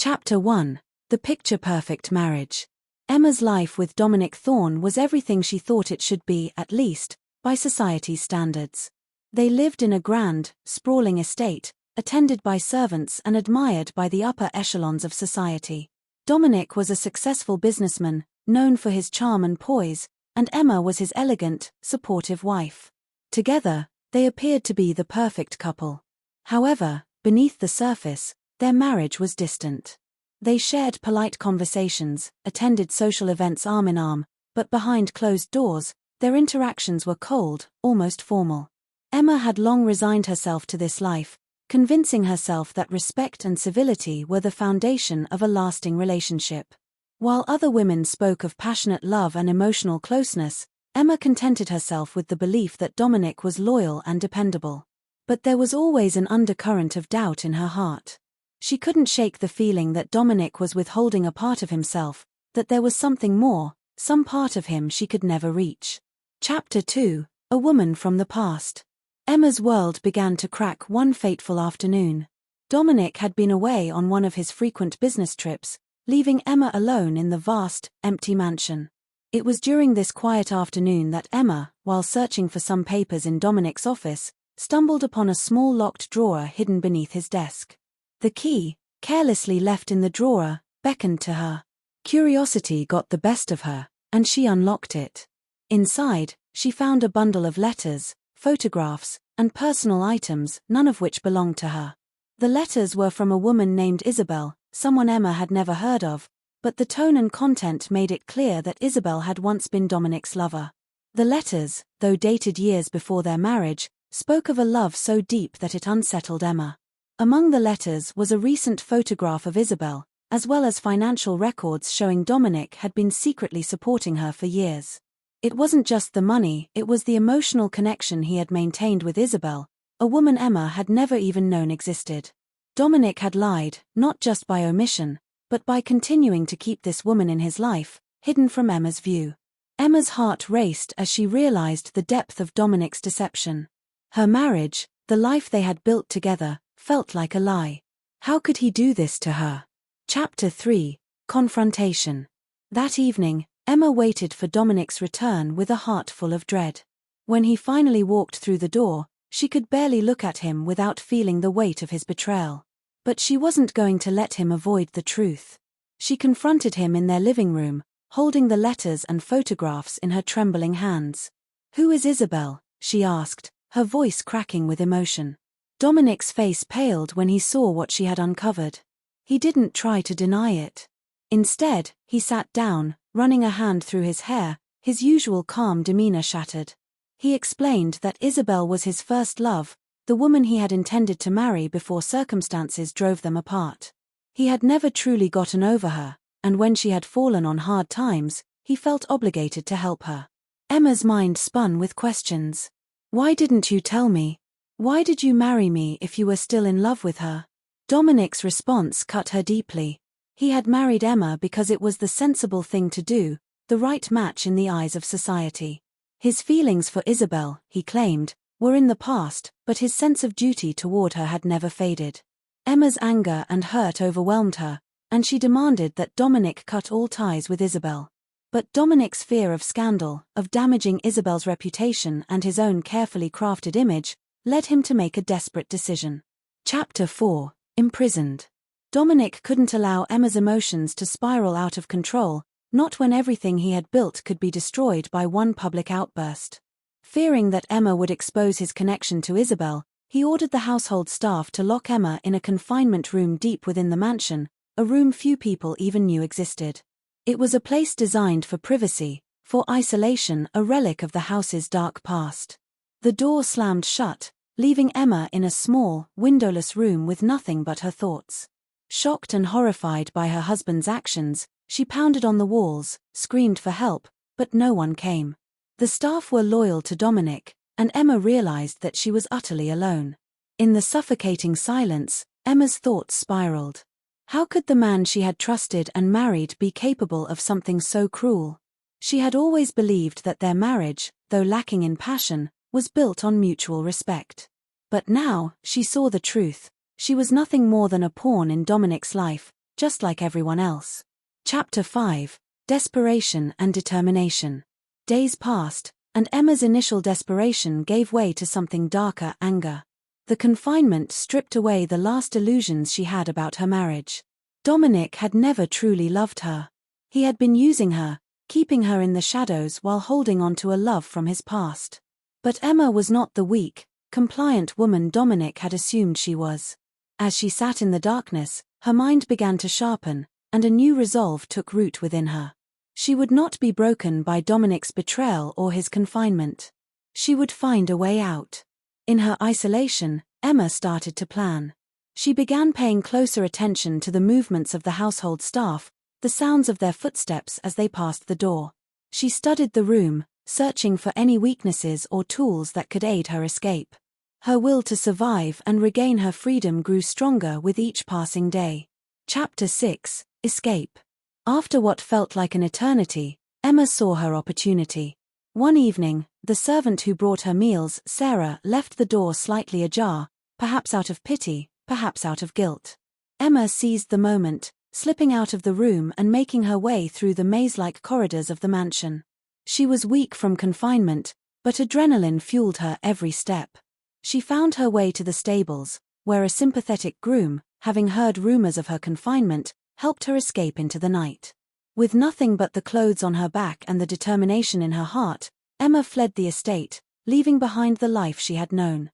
Chapter 1. The Picture-Perfect Marriage. Emma's life with Dominic Thorne was everything she thought it should be, at least, by society's standards. They lived in a grand, sprawling estate, attended by servants and admired by the upper echelons of society. Dominic was a successful businessman, known for his charm and poise, and Emma was his elegant, supportive wife. Together, they appeared to be the perfect couple. However, beneath the surface, their marriage was distant. They shared polite conversations, attended social events arm in arm, but behind closed doors, their interactions were cold, almost formal. Emma had long resigned herself to this life, convincing herself that respect and civility were the foundation of a lasting relationship. While other women spoke of passionate love and emotional closeness, Emma contented herself with the belief that Dominic was loyal and dependable. But there was always an undercurrent of doubt in her heart. She couldn't shake the feeling that Dominic was withholding a part of himself, that there was something more, some part of him she could never reach. Chapter 2. A Woman from the Past. Emma's world began to crack one fateful afternoon. Dominic had been away on one of his frequent business trips, leaving Emma alone in the vast, empty mansion. It was during this quiet afternoon that Emma, while searching for some papers in Dominic's office, stumbled upon a small locked drawer hidden beneath his desk. The key, carelessly left in the drawer, beckoned to her. Curiosity got the best of her, and she unlocked it. Inside, she found a bundle of letters, photographs, and personal items, none of which belonged to her. The letters were from a woman named Isabelle, someone Emma had never heard of, but the tone and content made it clear that Isabelle had once been Dominic's lover. The letters, though dated years before their marriage, spoke of a love so deep that it unsettled Emma. Among the letters was a recent photograph of Isabelle, as well as financial records showing Dominic had been secretly supporting her for years. It wasn't just the money, it was the emotional connection he had maintained with Isabelle, a woman Emma had never even known existed. Dominic had lied, not just by omission, but by continuing to keep this woman in his life, hidden from Emma's view. Emma's heart raced as she realized the depth of Dominic's deception. Her marriage, the life they had built together, felt like a lie. How could he do this to her? Chapter 3. Confrontation. That evening, Emma waited for Dominic's return with a heart full of dread. When he finally walked through the door, she could barely look at him without feeling the weight of his betrayal. But she wasn't going to let him avoid the truth. She confronted him in their living room, holding the letters and photographs in her trembling hands. "Who is Isabelle?" she asked, her voice cracking with emotion. Dominic's face paled when he saw what she had uncovered. He didn't try to deny it. Instead, he sat down, running a hand through his hair, his usual calm demeanor shattered. He explained that Isabelle was his first love, the woman he had intended to marry before circumstances drove them apart. He had never truly gotten over her, and when she had fallen on hard times, he felt obligated to help her. Emma's mind spun with questions. "Why didn't you tell me? Why did you marry me if you were still in love with her?" Dominic's response cut her deeply. He had married Emma because it was the sensible thing to do, the right match in the eyes of society. His feelings for Isabelle, he claimed, were in the past, but his sense of duty toward her had never faded. Emma's anger and hurt overwhelmed her, and she demanded that Dominic cut all ties with Isabelle. But Dominic's fear of scandal, of damaging Isabelle's reputation and his own carefully crafted image, led him to make a desperate decision. Chapter 4. Imprisoned. Dominic couldn't allow Emma's emotions to spiral out of control, not when everything he had built could be destroyed by one public outburst. Fearing that Emma would expose his connection to Isabelle, he ordered the household staff to lock Emma in a confinement room deep within the mansion, a room few people even knew existed. It was a place designed for privacy, for isolation, a relic of the house's dark past. The door slammed shut, leaving Emma in a small, windowless room with nothing but her thoughts. Shocked and horrified by her husband's actions, she pounded on the walls, screamed for help, but no one came. The staff were loyal to Dominic, and Emma realized that she was utterly alone. In the suffocating silence, Emma's thoughts spiraled. How could the man she had trusted and married be capable of something so cruel? She had always believed that their marriage, though lacking in passion, was built on mutual respect. But now, she saw the truth. She was nothing more than a pawn in Dominic's life, just like everyone else. Chapter 5. Desperation and Determination. Days passed, and Emma's initial desperation gave way to something darker: anger. The confinement stripped away the last illusions she had about her marriage. Dominic had never truly loved her. He had been using her, keeping her in the shadows while holding on to a love from his past. But Emma was not the weak, compliant woman Dominic had assumed she was. As she sat in the darkness, her mind began to sharpen, and a new resolve took root within her. She would not be broken by Dominic's betrayal or his confinement. She would find a way out. In her isolation, Emma started to plan. She began paying closer attention to the movements of the household staff, the sounds of their footsteps as they passed the door. She studied the room, searching for any weaknesses or tools that could aid her escape. Her will to survive and regain her freedom grew stronger with each passing day. Chapter 6. Escape. After what felt like an eternity, Emma saw her opportunity. One evening, the servant who brought her meals, Sarah, left the door slightly ajar, perhaps out of pity, perhaps out of guilt. Emma seized the moment, slipping out of the room and making her way through the maze-like corridors of the mansion. She was weak from confinement, but adrenaline fueled her every step. She found her way to the stables, where a sympathetic groom, having heard rumors of her confinement, helped her escape into the night. With nothing but the clothes on her back and the determination in her heart, Emma fled the estate, leaving behind the life she had known.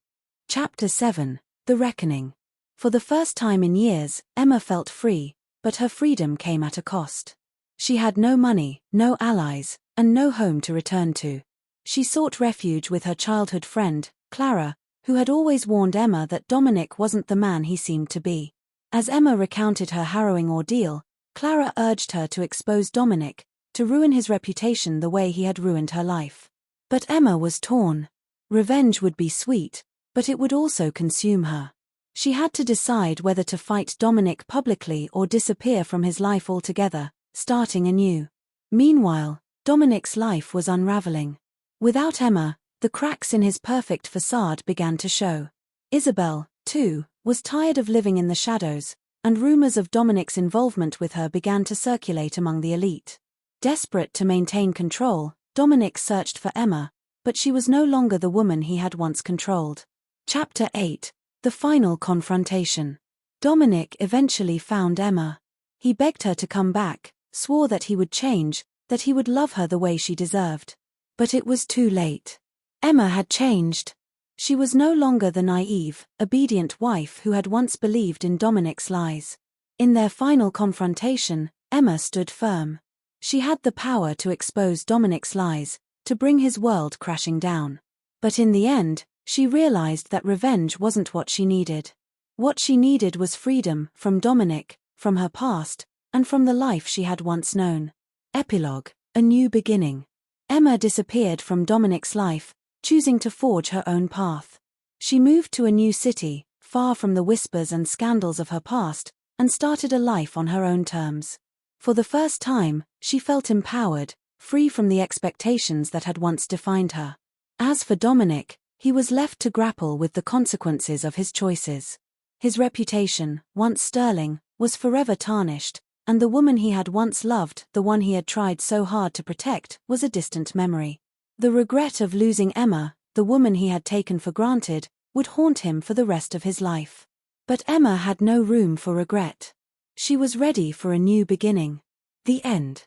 Chapter 7. The Reckoning. For the first time in years, Emma felt free, but her freedom came at a cost. She had no money, no allies, and no home to return to. She sought refuge with her childhood friend, Clara, who had always warned Emma that Dominic wasn't the man he seemed to be. As Emma recounted her harrowing ordeal, Clara urged her to expose Dominic, to ruin his reputation the way he had ruined her life. But Emma was torn. Revenge would be sweet, but it would also consume her. She had to decide whether to fight Dominic publicly or disappear from his life altogether, starting anew. Meanwhile, Dominic's life was unraveling. Without Emma, the cracks in his perfect facade began to show. Isabelle, too, was tired of living in the shadows, and rumors of Dominic's involvement with her began to circulate among the elite. Desperate to maintain control, Dominic searched for Emma, but she was no longer the woman he had once controlled. Chapter 8. The Final Confrontation. Dominic eventually found Emma. He begged her to come back, swore that he would change, that he would love her the way she deserved. But it was too late. Emma had changed. She was no longer the naive, obedient wife who had once believed in Dominic's lies. In their final confrontation, Emma stood firm. She had the power to expose Dominic's lies, to bring his world crashing down. But in the end, she realized that revenge wasn't what she needed. What she needed was freedom from Dominic, from her past, and from the life she had once known. Epilogue. A new beginning. Emma disappeared from Dominic's life, choosing to forge her own path. She moved to a new city, far from the whispers and scandals of her past, and started a life on her own terms. For the first time, she felt empowered, free from the expectations that had once defined her. As for Dominic, he was left to grapple with the consequences of his choices. His reputation, once sterling, was forever tarnished, and the woman he had once loved, the one he had tried so hard to protect, was a distant memory. The regret of losing Emma, the woman he had taken for granted, would haunt him for the rest of his life. But Emma had no room for regret. She was ready for a new beginning. The end.